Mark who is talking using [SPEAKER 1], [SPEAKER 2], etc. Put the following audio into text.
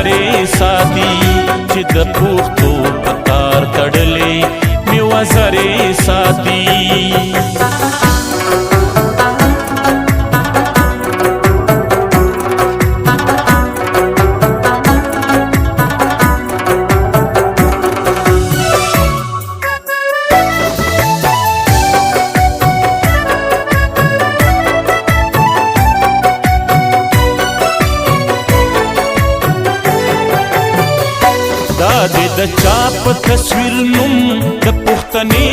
[SPEAKER 1] وزرې ساتي چې د پوښتو پتار تړلې مې وزرې ساتي دا د چا په تصویر نوم د پښتنې